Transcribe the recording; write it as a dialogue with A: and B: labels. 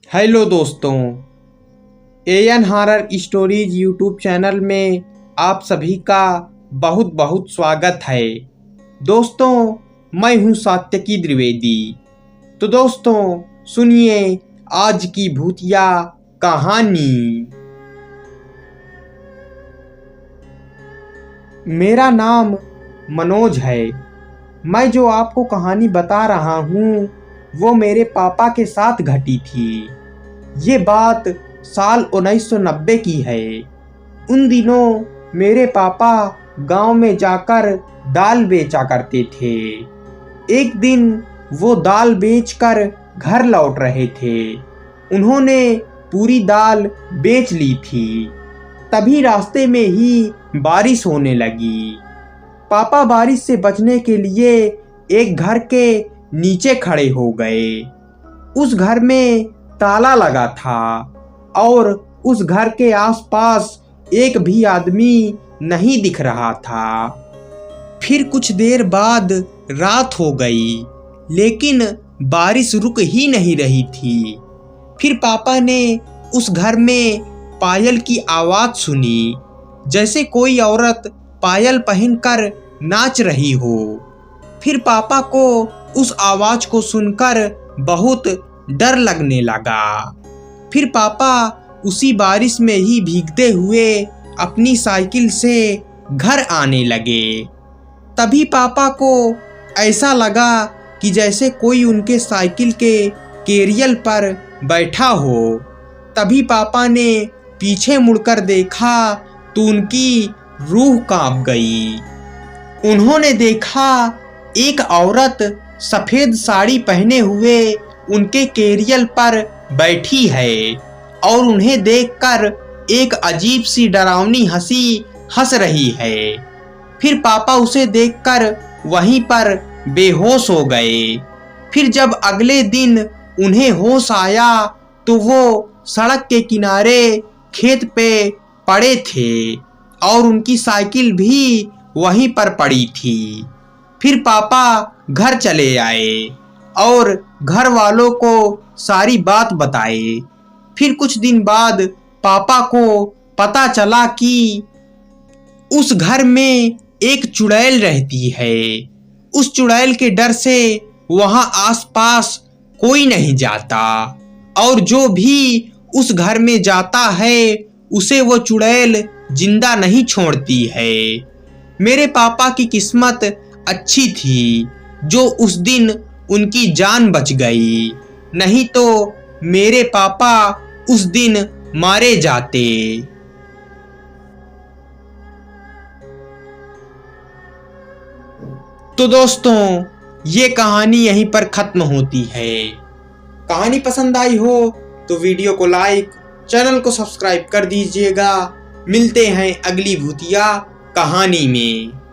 A: Hello दोस्तों, A N horror stories YouTube channel में आप सभी का बहुत बहुत स्वागत है। दोस्तों, मैं हूं सात्यकी द्विवेदी। तो दोस्तों, सुनिए आज की भूतिया कहानी। मेरा नाम मनोज है। मैं जो आपको कहानी बता रहा हूँ वो मेरे पापा के साथ घटी थी। ये बात साल 1990 की है। उन दिनों मेरे पापा गांव में जाकर दाल बेचा करते थे। एक दिन वो दाल बेचकर घर लौट रहे थे। उन्होंने पूरी दाल बेच ली थी। तभी रास्ते में ही बारिश होने लगी। पापा बारिश से बचने के लिए एक घर के नीचे खड़े हो गए। उस घर में ताला लगा था और उस घर के आसपास एक भी आदमी नहीं दिख रहा था। फिर कुछ देर बाद रात हो गई, लेकिन बारिश रुक ही नहीं रही थी। फिर पापा ने उस घर में पायल की आवाज सुनी, जैसे कोई औरत पायल पहनकर नाच रही हो। फिर पापा को उस आवाज को सुनकर बहुत डर लगने लगा। फिर पापा उसी बारिश में ही भीगते हुए अपनी साइकिल से घर आने लगे। तभी पापा को ऐसा लगा कि जैसे कोई उनके साइकिल के कैरियर पर बैठा हो। तभी पापा ने पीछे मुड़कर देखा तो उनकी रूह कांप गई। उन्होंने देखा एक औरत सफेद साड़ी पहने हुए उनके कैरियर पर बैठी है और उन्हें देखकर एक अजीब सी डरावनी हंसी हंस रही है। फिर पापा उसे देखकर वहीं पर बेहोश हो गए। फिर जब अगले दिन उन्हें होश आया तो वो सड़क के किनारे खेत पे पड़े थे और उनकी साइकिल भी वहीं पर पड़ी थी। फिर पापा घर चले आए और घर वालों को सारी बात बताए। फिर कुछ दिन बाद पापा को पता चला कि उस घर में एक चुड़ैल रहती है। उस चुड़ैल के डर से वहां आसपास कोई नहीं जाता और जो भी उस घर में जाता है उसे वो चुड़ैल जिंदा नहीं छोड़ती है। मेरे पापा की किस्मत अच्छी थी जो उस दिन उनकी जान बच गई, नहीं तो मेरे पापा उस दिन मारे जाते। तो दोस्तों, ये कहानी यहीं पर खत्म होती है। कहानी पसंद आई हो तो वीडियो को लाइक, चैनल को सब्सक्राइब कर दीजिएगा। मिलते हैं अगली भूतिया कहानी में।